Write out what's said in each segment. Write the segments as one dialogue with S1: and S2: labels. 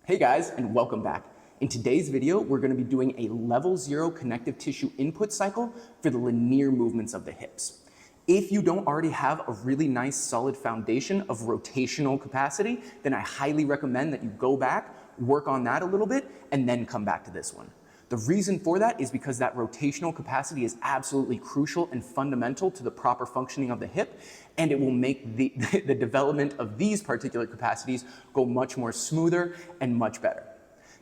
S1: Hey guys, and welcome back. In today's video, we're going to be doing a level 0 connective tissue input cycle for the linear movements of the hips. If you don't already have a really nice solid foundation of rotational capacity, then I highly recommend that you go back, work on that a little bit, and then come back to this one. The reason for that is because that rotational capacity is absolutely crucial and fundamental to the proper functioning of the hip, and it will make the development of these particular capacities go much more smoother and much better.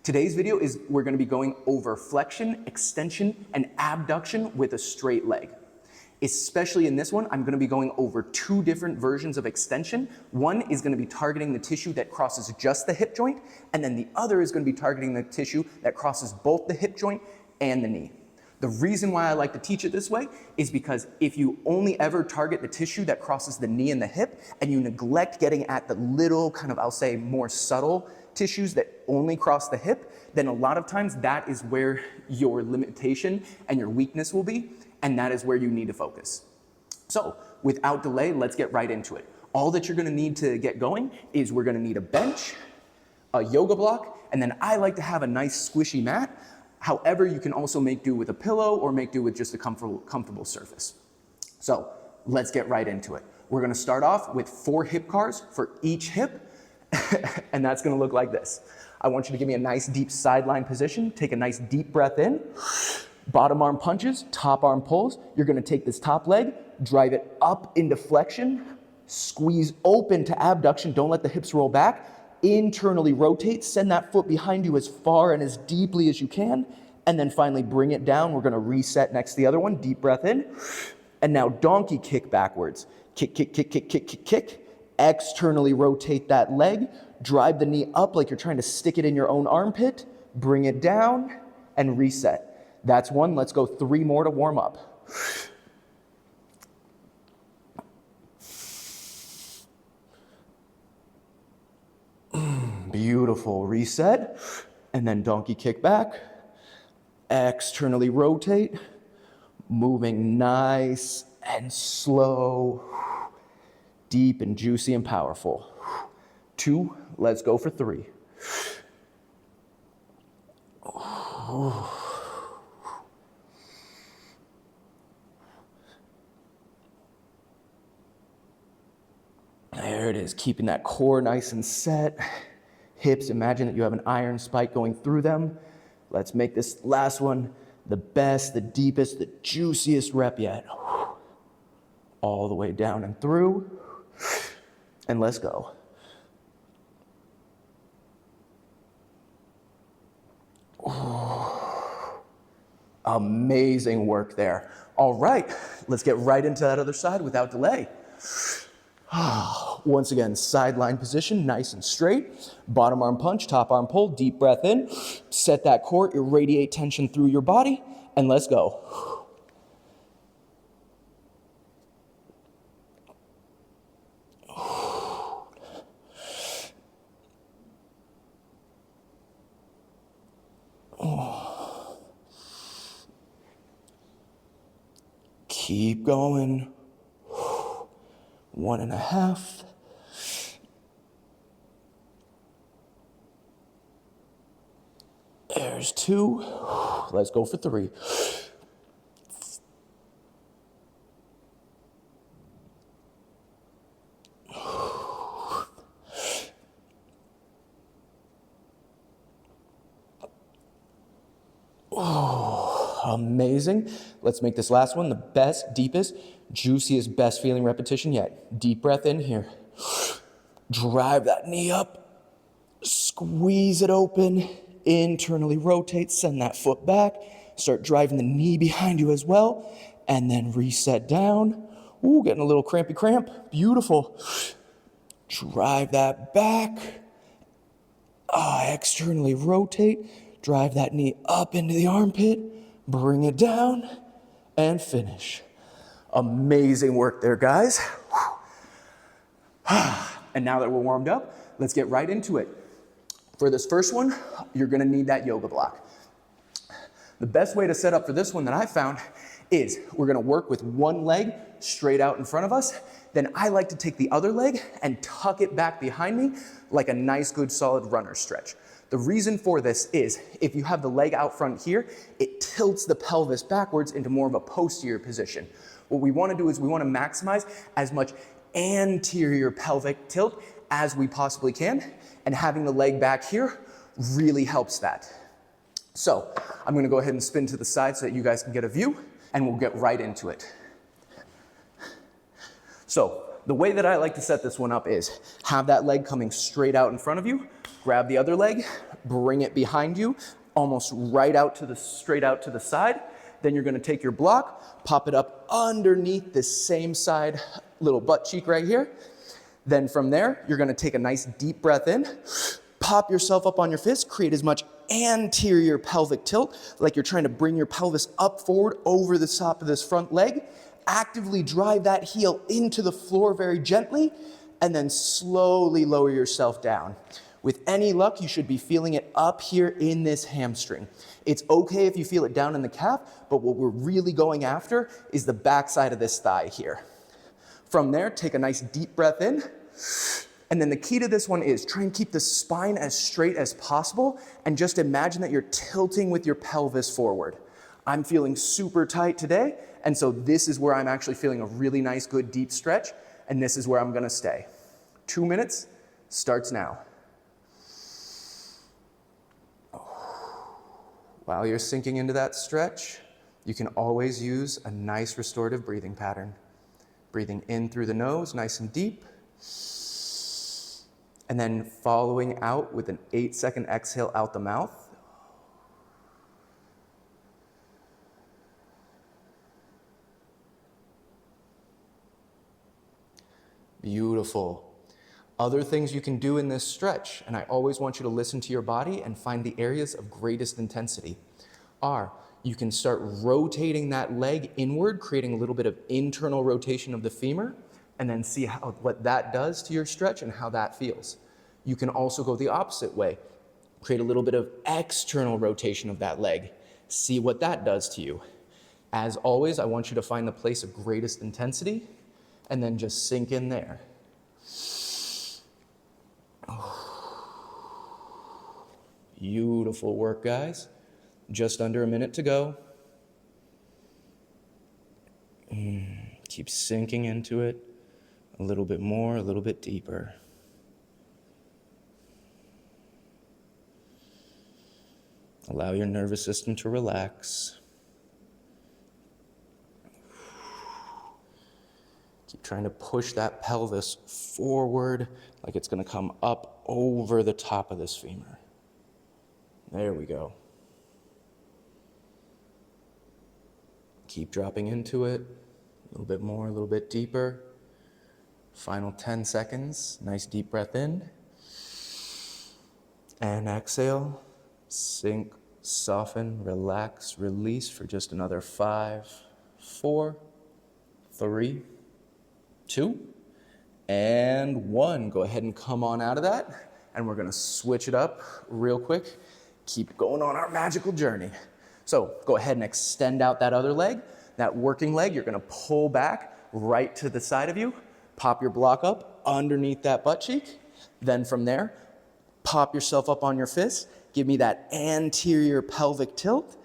S1: Today's video is we're going to be going over flexion, extension, and abduction with a straight leg. Especially in this one, I'm going to be going over two different versions of extension. One is going to be targeting the tissue that crosses just the hip joint, and then the other is going to be targeting the tissue that crosses both the hip joint and the knee. The reason why I like to teach it this way is because if you only ever target the tissue that crosses the knee and the hip, and you neglect getting at the little kind of, I'll say, more subtle tissues that only cross the hip, then a lot of times that is where your limitation and your weakness will be. And that is where you need to focus. So without delay, let's get right into it. All that you're going to need to get going is we're going to need a bench, a yoga block, and then I like to have a nice squishy mat. However, you can also make do with a pillow or make do with just a comfortable surface. So let's get right into it. We're going to start off with 4 hip cars for each hip, and that's going to look like this. I want you to give me a nice deep sideline position. Take a nice deep breath in. Bottom arm punches, top arm pulls. You're going to take this top leg, drive it up into flexion, squeeze open to abduction. Don't let the hips roll back. Internally rotate, send that foot behind you as far and as deeply as you can, and then finally bring it down. We're going to reset next to the other one. Deep breath in. And now donkey kick backwards. Kick, kick, kick, kick, kick, kick, kick. Externally rotate that leg. Drive the knee up like you're trying to stick it in your own armpit. Bring it down and reset. That's one. Let's go 3 more to warm up. Beautiful. Reset. And then donkey kick back. Externally rotate. Moving nice and slow. Deep and juicy and powerful. 2. Let's go for 3. There it is, keeping that core nice and set. Hips, imagine that you have an iron spike going through them. Let's make this last one the best, the deepest, the juiciest rep yet. All the way down and through. And let's go. Amazing work there. All right, let's get right into that other side without delay. Once again, sideline position, nice and straight. Bottom arm punch, top arm pull, deep breath in. Set that core, irradiate tension through your body, and let's go. Keep going. 1.5. There's 2. Let's go for 3. Amazing. Let's make this last one the best, deepest, juiciest, best feeling repetition yet. Deep breath in here. Drive that knee up. Squeeze it open. Internally rotate. Send that foot back. Start driving the knee behind you as well. And then reset down. Ooh, getting a little crampy cramp. Beautiful. Drive that back. Externally rotate. Drive that knee up into the armpit. Bring it down and finish. Amazing work there, guys. And now that we're warmed up, let's get right into it. For this first one, you're gonna need that yoga block. The best way to set up for this one that I found is we're gonna work with one leg straight out in front of us. Then I like to take the other leg and tuck it back behind me like a nice, good, solid runner stretch. The reason for this is if you have the leg out front here, it tilts the pelvis backwards into more of a posterior position. What we want to do is we want to maximize as much anterior pelvic tilt as we possibly can, and having the leg back here really helps that. So I'm going to go ahead and spin to the side so that you guys can get a view, and we'll get right into it. So the way that I like to set this one up is have that leg coming straight out in front of you, grab the other leg, bring it behind you, almost right out to the, straight out to the side. Then you're gonna take your block, pop it up underneath this same side, little butt cheek right here. Then from there, you're gonna take a nice deep breath in, pop yourself up on your fist, create as much anterior pelvic tilt, like you're trying to bring your pelvis up forward over the top of this front leg. Actively drive that heel into the floor very gently, and then slowly lower yourself down. With any luck, you should be feeling it up here in this hamstring. It's okay if you feel it down in the calf, but what we're really going after is the backside of this thigh here. From there, take a nice deep breath in, and then the key to this one is try and keep the spine as straight as possible, and just imagine that you're tilting with your pelvis forward. I'm feeling super tight today, and so this is where I'm actually feeling a really nice, good, deep stretch, and this is where I'm gonna stay. 2 minutes starts now. While you're sinking into that stretch, you can always use a nice restorative breathing pattern. Breathing in through the nose, nice and deep, and then following out with an 8-second exhale out the mouth. Beautiful. Other things you can do in this stretch, and I always want you to listen to your body and find the areas of greatest intensity, are you can start rotating that leg inward, creating a little bit of internal rotation of the femur, and then see what that does to your stretch and how that feels. You can also go the opposite way, create a little bit of external rotation of that leg, see what that does to you. As always, I want you to find the place of greatest intensity, and then just sink in there. Beautiful work, guys. Just under a minute to go. Keep sinking into it. A little bit more, a little bit deeper. Allow your nervous system to relax. Keep trying to push that pelvis forward like it's going to come up over the top of this femur. There we go. Keep dropping into it. A little bit more, a little bit deeper. Final 10 seconds. Nice deep breath in. And exhale. Sink, soften, relax, release for just another 5, 4, 3, 2, and 1. Go ahead and come on out of that, and we're gonna switch it up real quick. Keep going on our magical journey. So go ahead and extend out that other leg. That working leg, you're gonna pull back right to the side of you, pop your block up underneath that butt cheek. Then from there, pop yourself up on your fist, give me that anterior pelvic tilt,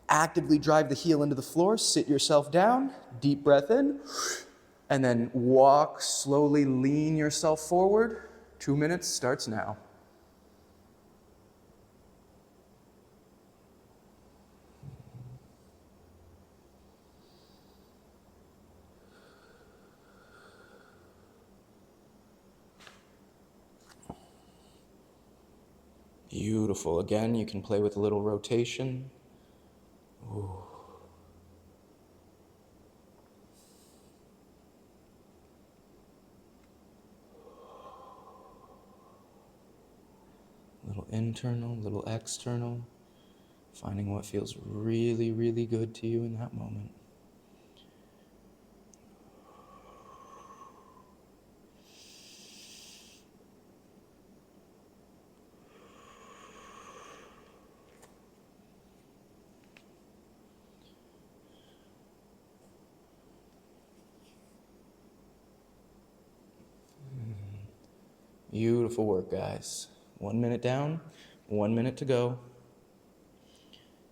S1: actively drive the heel into the floor, sit yourself down, deep breath in, and then walk, slowly lean yourself forward. 2 minutes starts now. Beautiful. Again, you can play with a little rotation. Ooh. Little internal, little external. Finding what feels really, really good to you in that moment. Beautiful work, guys. 1 minute down. 1 minute to go.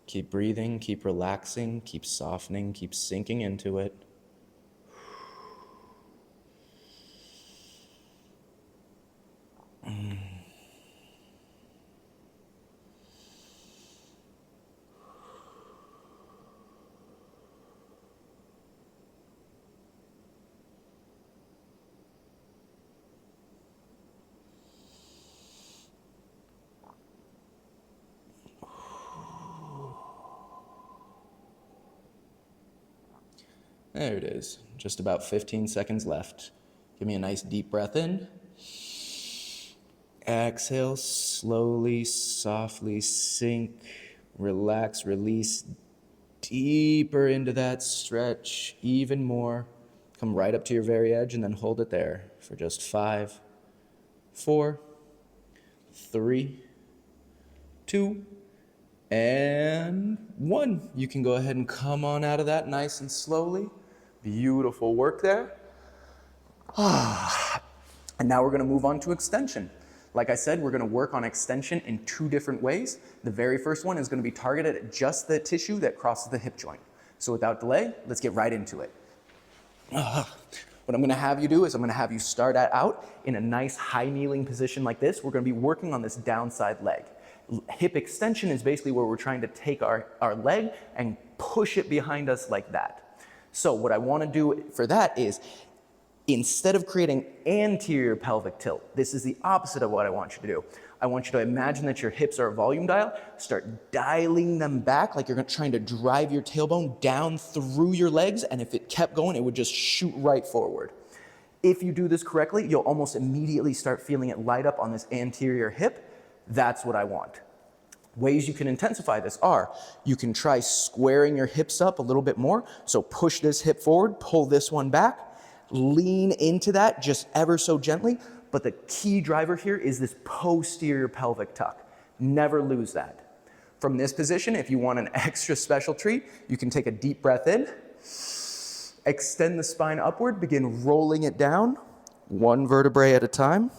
S1: Keep breathing, keep relaxing, keep softening, keep sinking into it. There it is. Just about 15 seconds left. Give me a nice deep breath in. Exhale, slowly, softly sink, relax, release deeper into that stretch, even more. Come right up to your very edge and then hold it there for just 5, 4, 3, 2, and 1. You can go ahead and come on out of that nice and slowly. Beautiful work there. And now we're going to move on to extension. Like I said, we're going to work on extension in 2 different ways. The very first one is going to be targeted at just the tissue that crosses the hip joint. So without delay, let's get right into it. What I'm going to have you do is I'm going to have you start out in a nice high kneeling position like this. We're going to be working on this downside leg. Hip extension is basically where we're trying to take our leg and push it behind us like that. So what I want to do for that is, instead of creating anterior pelvic tilt, this is the opposite of what I want you to do. I want you to imagine that your hips are a volume dial. Start dialing them back like you're trying to drive your tailbone down through your legs, and if it kept going, it would just shoot right forward. If you do this correctly, you'll almost immediately start feeling it light up on this anterior hip. That's what I want. Ways you can intensify this are, you can try squaring your hips up a little bit more. So push this hip forward, pull this one back, lean into that just ever so gently. But the key driver here is this posterior pelvic tuck. Never lose that. From this position, if you want an extra special treat, you can take a deep breath in, extend the spine upward, begin rolling it down, 1 vertebrae at a time,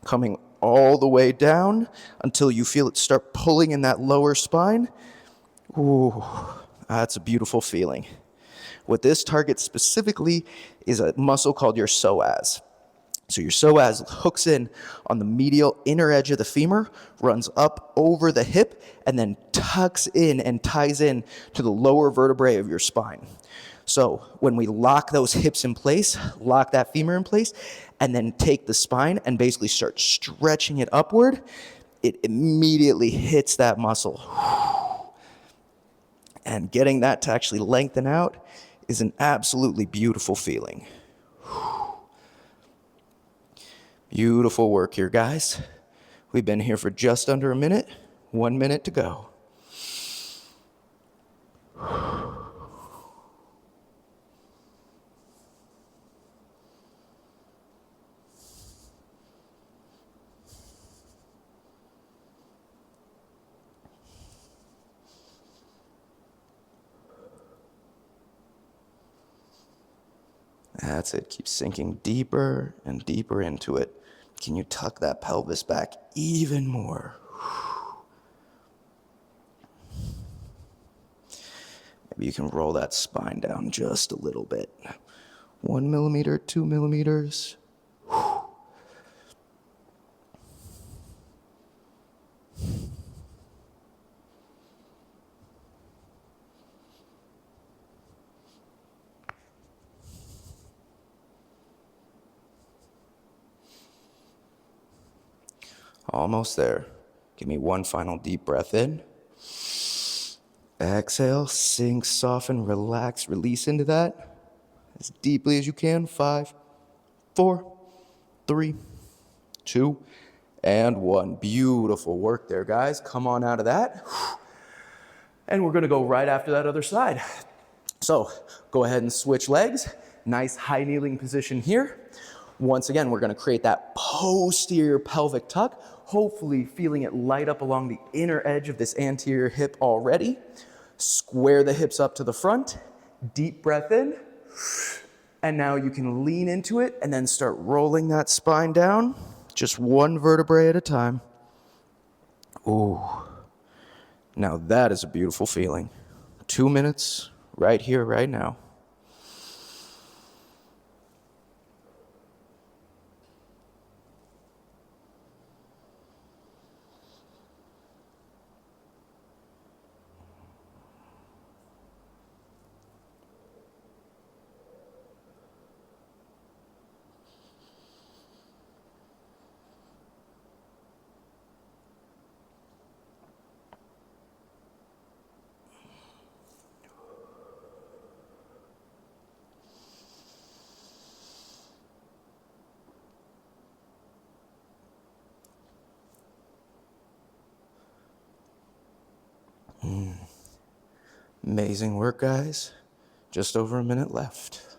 S1: coming all the way down until you feel it start pulling in that lower spine. Ooh, that's a beautiful feeling. What this targets specifically is a muscle called your psoas. So your psoas hooks in on the medial inner edge of the femur, runs up over the hip, and then tucks in and ties in to the lower vertebrae of your spine. So when we lock those hips in place, lock that femur in place, and then take the spine and basically start stretching it upward, it immediately hits that muscle. And getting that to actually lengthen out is an absolutely beautiful feeling. Beautiful work here, guys. We've been here for just under a minute. 1 minute to go. That's it. Keep sinking deeper and deeper into it. Can you tuck that pelvis back even more? Maybe you can roll that spine down just a little bit. 1 millimeter, 2 millimeters. Almost there. Give me 1 final deep breath in. Exhale, sink, soften, relax, release into that as deeply as you can. 5, 4, 3, 2, and 1. Beautiful work there, guys. Come on out of that. And we're gonna go right after that other side. So go ahead and switch legs. Nice high kneeling position here. Once again, we're gonna create that posterior pelvic tuck, hopefully feeling it light up along the inner edge of this anterior hip already. Square the hips up to the front, deep breath in, and now you can lean into it and then start rolling that spine down, just 1 vertebrae at a time. Ooh, now that is a beautiful feeling. 2 minutes, right here, right now. Amazing work, guys. Just over a minute left.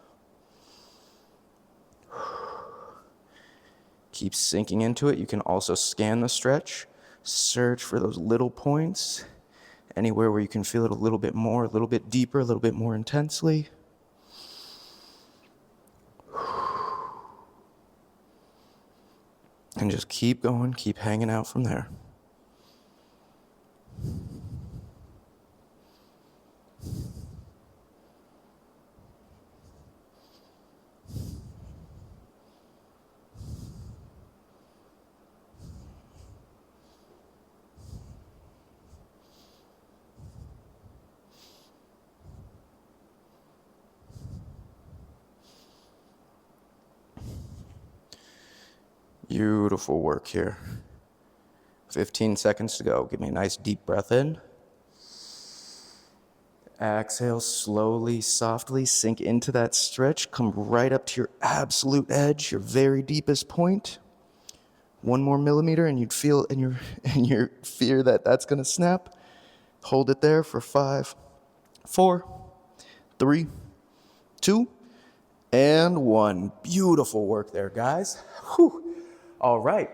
S1: Keep sinking into it. You can also scan the stretch, search for those little points, anywhere where you can feel it a little bit more, a little bit deeper, a little bit more intensely. And just keep going, keep hanging out from there. Beautiful work here. 15 seconds to go. Give me a nice deep breath in. Exhale slowly, softly, sink into that stretch. Come right up to your absolute edge, your very deepest point. 1 more millimeter and you'd feel in your fear that that's going to snap. Hold it there for 5, 4, 3, 2, and 1. Beautiful work there, guys. Whew. All right.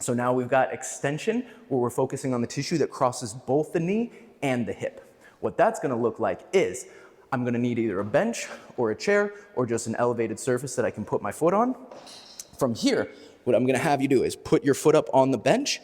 S1: So now we've got extension where we're focusing on the tissue that crosses both the knee and the hip. What that's going to look like is I'm going to need either a bench or a chair or just an elevated surface that I can put my foot on. From here, what I'm going to have you do is put your foot up on the bench,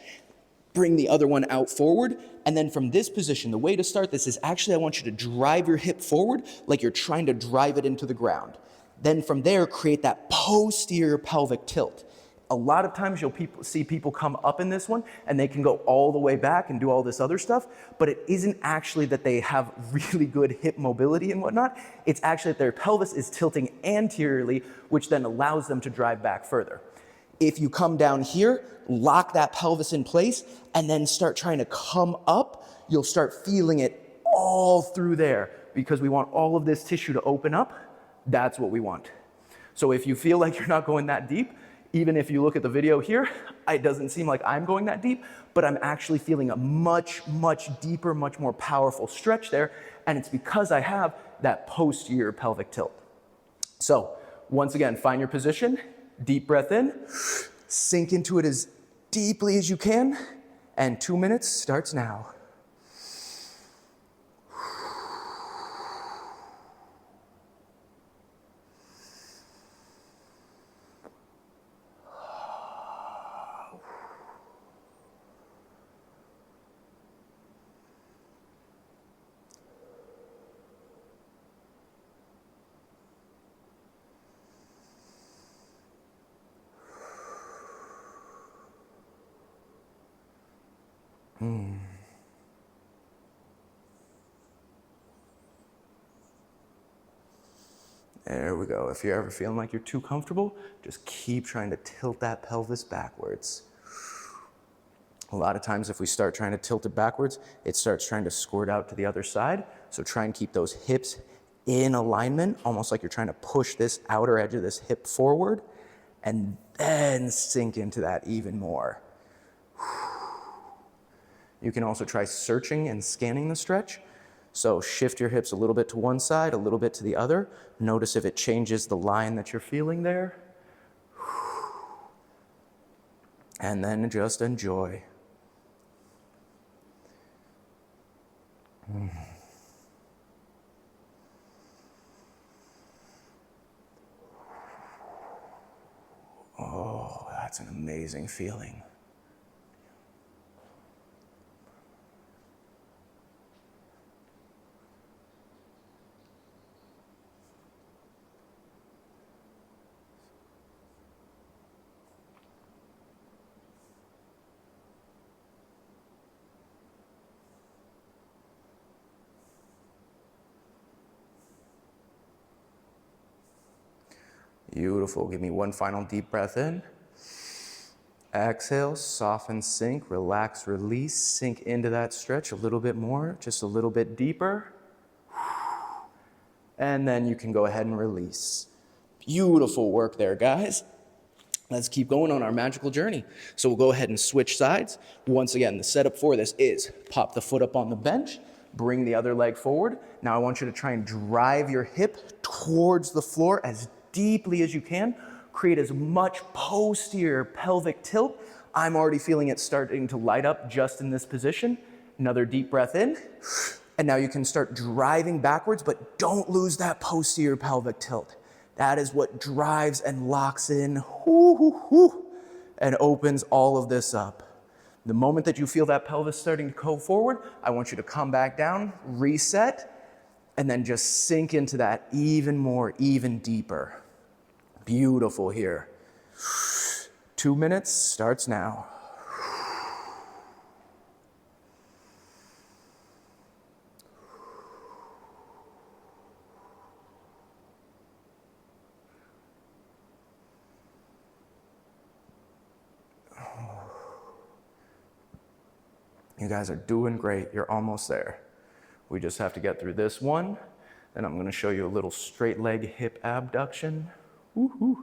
S1: bring the other one out forward, and then from this position, the way to start this is actually I want you to drive your hip forward like you're trying to drive it into the ground. Then from there, create that posterior pelvic tilt. A lot of times you'll see people come up in this one and they can go all the way back and do all this other stuff, but it isn't actually that they have really good hip mobility and whatnot. It's actually that their pelvis is tilting anteriorly, which then allows them to drive back further. If you come down here, lock that pelvis in place, and then start trying to come up, you'll start feeling it all through there because we want all of this tissue to open up. That's what we want. So if you feel like you're not going that deep, even if you look at the video here, it doesn't seem like I'm going that deep, but I'm actually feeling a much, much deeper, much more powerful stretch there, and it's because I have that posterior pelvic tilt. So once again, find your position, deep breath in, sink into it as deeply as you can, and 2 minutes starts now. There we go. If you're ever feeling like you're too comfortable, just keep trying to tilt that pelvis backwards. A lot of times if we start trying to tilt it backwards, it starts trying to squirt out to the other side. So try and keep those hips in alignment, almost like you're trying to push this outer edge of this hip forward, and then sink into that even more. You can also try searching and scanning the stretch. So shift your hips a little bit to one side, a little bit to the other. Notice if it changes the line that you're feeling there. And then just enjoy. Oh, that's an amazing feeling. Beautiful. Give me one final deep breath in. Exhale, soften, sink, relax, release, sink into that stretch a little bit more, just a little bit deeper. And then you can go ahead and release. Beautiful work there, guys. Let's keep going on our magical journey. So we'll go ahead and switch sides. Once again, the setup for this is pop the foot up on the bench, bring the other leg forward. Now I want you to try and drive your hip towards the floor as deeply as you can. Create as much posterior pelvic tilt. I'm already feeling it starting to light up just in this position. Another deep breath in. And now you can start driving backwards, but don't lose that posterior pelvic tilt. That is what drives and locks in and opens all of this up. The moment that you feel that pelvis starting to go forward, I want you to come back down, reset, and then just sink into that even more, even deeper. Beautiful here. 2 minutes starts now. You guys are doing great. You're almost there. We just have to get through this one. Then I'm going to show you a little straight leg hip abduction. Woohoo.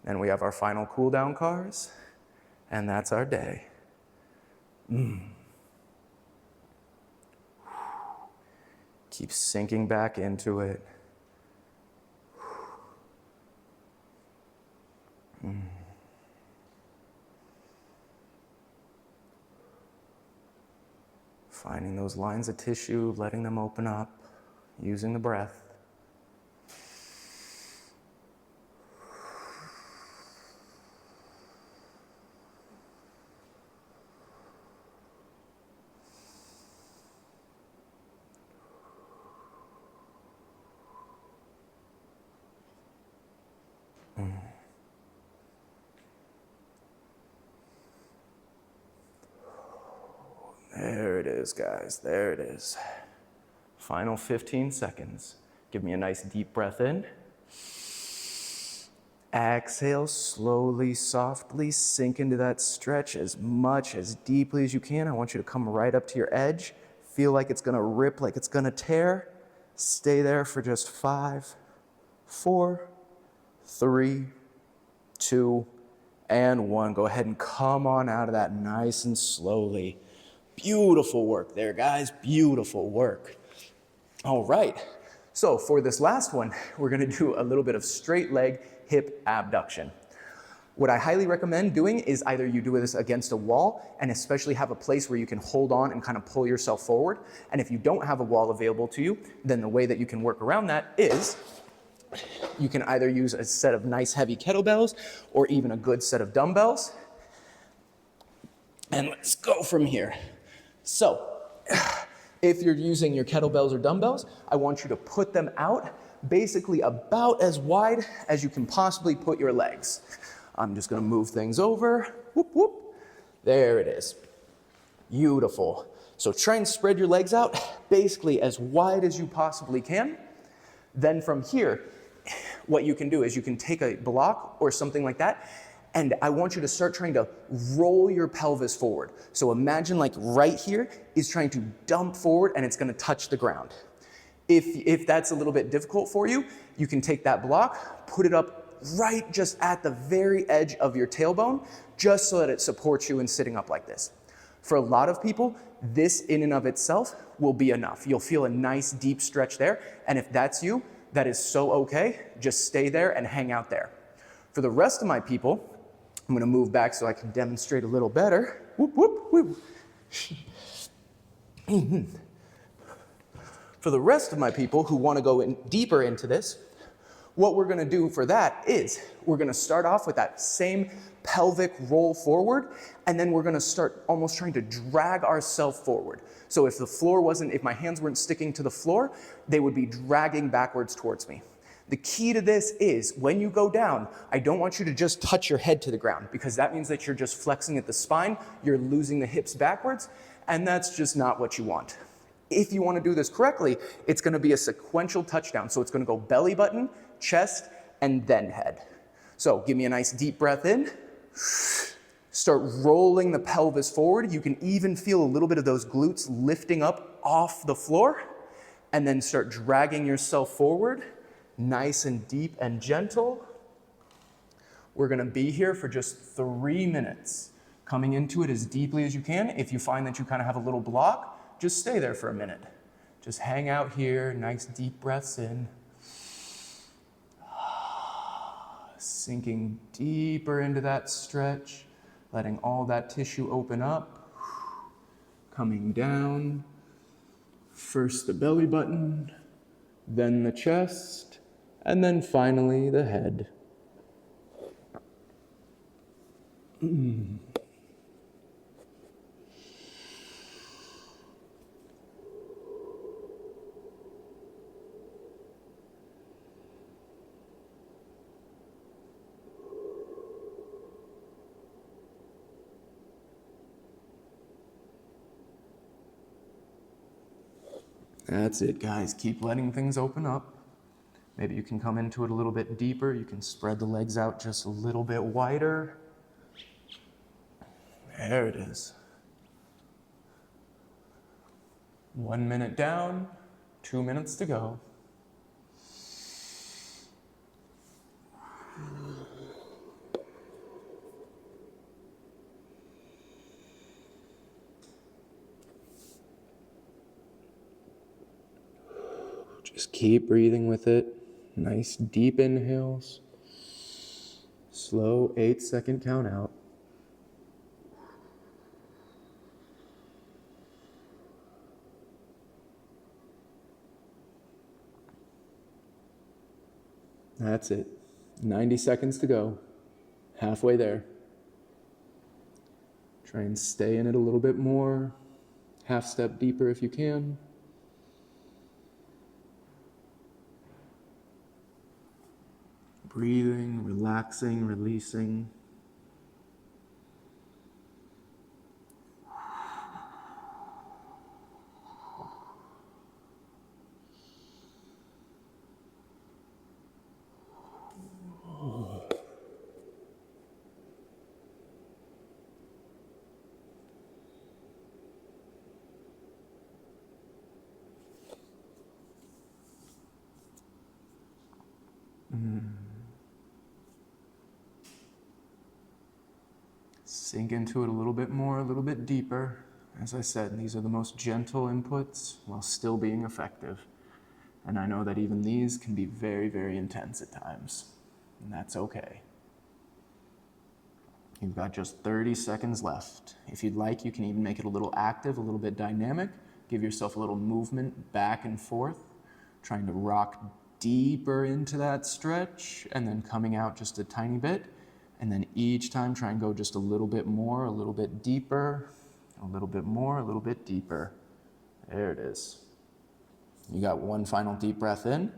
S1: Then we have our final cool down cars. And that's our day. Keep sinking back into it. Finding those lines of tissue, letting them open up, using the breath. There it is, guys. There it is. Final 15 seconds. Give me a nice deep breath in. Exhale, slowly, softly sink into that stretch as much, as deeply as you can. I want you to come right up to your edge. Feel like it's gonna rip, like it's gonna tear. Stay there for just 5, 4, 3, 2, and 1. Go ahead and come on out of that nice and slowly. Beautiful work there, guys. Beautiful work. All right. So for this last one, we're going to do a little bit of straight leg hip abduction. What I highly recommend doing is either you do this against a wall and especially have a place where you can hold on and kind of pull yourself forward. And if you don't have a wall available to you, then the way that you can work around that is you can either use a set of nice heavy kettlebells or even a good set of dumbbells. And let's go from here. So, if you're using your kettlebells or dumbbells, I want you to put them out basically about as wide as you can possibly put your legs. I'm just gonna move things over. Whoop, whoop. There it is. Beautiful. So try and spread your legs out basically as wide as you possibly can. Then from here, what you can do is you can take a block or something like that, and I want you to start trying to roll your pelvis forward. So imagine like right here is trying to dump forward and it's gonna touch the ground. If that's a little bit difficult for you, you can take that block, put it up right just at the very edge of your tailbone, just so that it supports you in sitting up like this. For a lot of people, this in and of itself will be enough. You'll feel a nice deep stretch there, and if that's you, that is so okay. Just stay there and hang out there. For the rest of my people, I'm gonna move back so I can demonstrate a little better. Whoop, whoop, whoop. For the rest of my people who wanna go in deeper into this, what we're gonna do for that is we're gonna start off with that same pelvic roll forward, and then we're gonna start almost trying to drag ourselves forward. So if my hands weren't sticking to the floor, they would be dragging backwards towards me. The key to this is when you go down, I don't want you to just touch your head to the ground, because that means that you're just flexing at the spine, you're losing the hips backwards, and that's just not what you want. If you want to do this correctly, it's going to be a sequential touchdown. So it's going to go belly button, chest, and then head. So give me a nice deep breath in. Start rolling the pelvis forward. You can even feel a little bit of those glutes lifting up off the floor, and then start dragging yourself forward, nice and deep and gentle. We're gonna be here for just 3 minutes, coming into it as deeply as you can. If you find that you kind of have a little block, just stay there for a minute. Just hang out here, nice deep breaths in. Sinking deeper into that stretch, letting all that tissue open up. Coming down, first the belly button, then the chest, and then finally the head. That's it, guys. Keep letting things open up. Maybe you can come into it a little bit deeper. You can spread the legs out just a little bit wider. There it is. 1 minute down, 2 minutes to go. Just keep breathing with it. Nice deep inhales. Slow 8-second count out. That's it. 90 seconds to go. Halfway there. Try and stay in it a little bit more. Half step deeper if you can. Breathing, relaxing, releasing. Sink into it a little bit more, a little bit deeper. As I said, these are the most gentle inputs while still being effective. And I know that even these can be very, very intense at times. And that's okay. You've got just 30 seconds left. If you'd like, you can even make it a little active, a little bit dynamic. Give yourself a little movement back and forth, trying to rock deeper into that stretch and then coming out just a tiny bit. And then each time try and go just a little bit more, a little bit deeper, a little bit more, a little bit deeper. There it is. You got one final deep breath in.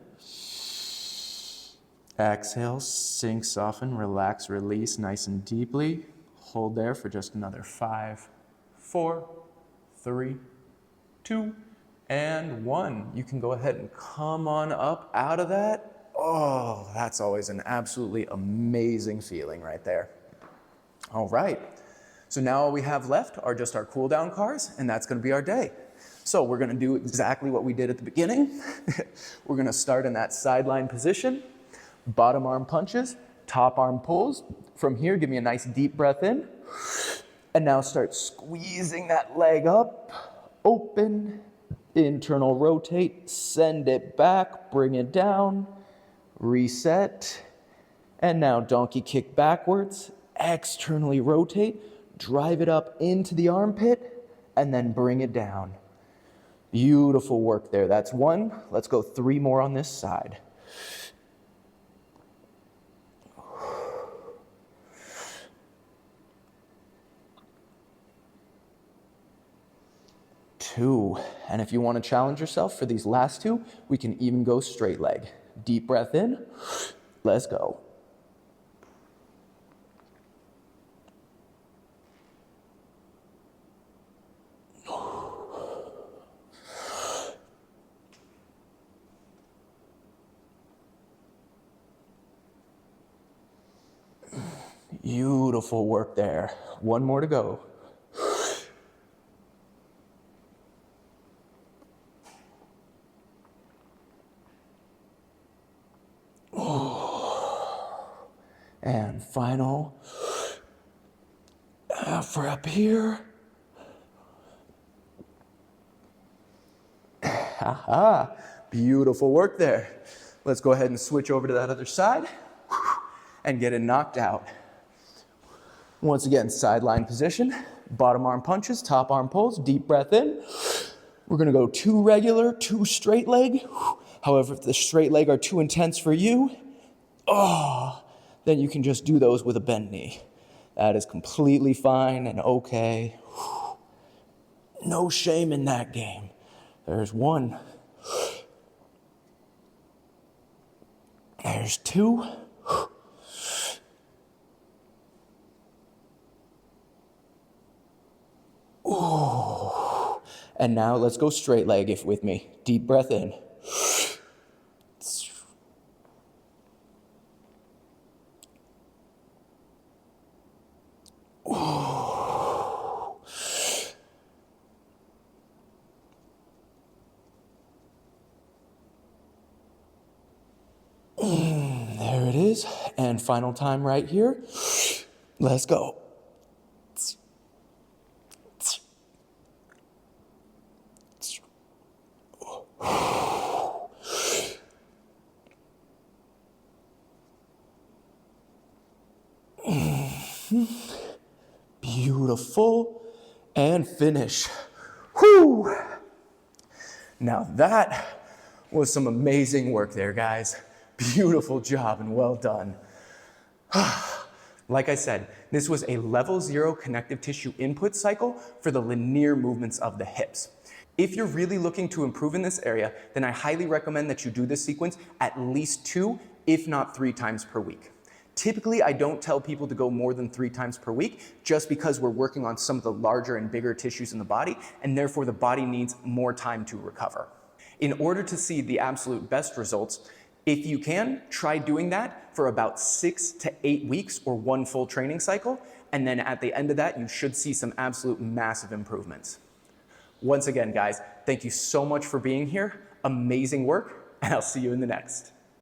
S1: Exhale, sink, soften, relax, release nice and deeply. Hold there for just another 5, 4, 3, 2, and 1. You can go ahead and come on up out of that. Oh, that's always an absolutely amazing feeling right there. All right, so now all we have left are just our cool down cars, and that's gonna be our day. So we're gonna do exactly what we did at the beginning. We're gonna start in that sideline position, bottom arm punches, top arm pulls. From here, give me a nice deep breath in, and now start squeezing that leg up, open, internal rotate, send it back, bring it down, reset, and now donkey kick backwards, externally rotate, drive it up into the armpit, and then bring it down. Beautiful work there. That's 1. Let's go 3 more on this side. 2. And if you want to challenge yourself for these last 2, we can even go straight leg. Deep breath in. Let's go. Beautiful work there. One more to go. And final for up here. Haha, beautiful work there. Let's go ahead and switch over to that other side and get it knocked out. Once again, sideline position, bottom arm punches, top arm pulls, deep breath in. We're gonna go 2 regular, 2 straight leg. However, if the straight leg are too intense for you, then you can just do those with a bent knee. That is completely fine and okay. No shame in that game. There's 1. There's 2. Ooh. And now let's go straight leg if with me. Deep breath in. There it is. And final time right here. Let's go. Beautiful. And finish. Whew. Now that was some amazing work there, guys. Beautiful job and well done. Like I said, this was a level 0 connective tissue input cycle for the linear movements of the hips. If you're really looking to improve in this area, then I highly recommend that you do this sequence at least 2, if not 3 times per week. Typically, I don't tell people to go more than 3 times per week just because we're working on some of the larger and bigger tissues in the body, and therefore the body needs more time to recover. In order to see the absolute best results, if you can, try doing that for about 6 to 8 weeks or 1 full training cycle, and then at the end of that, you should see some absolute massive improvements. Once again, guys, thank you so much for being here. Amazing work, and I'll see you in the next.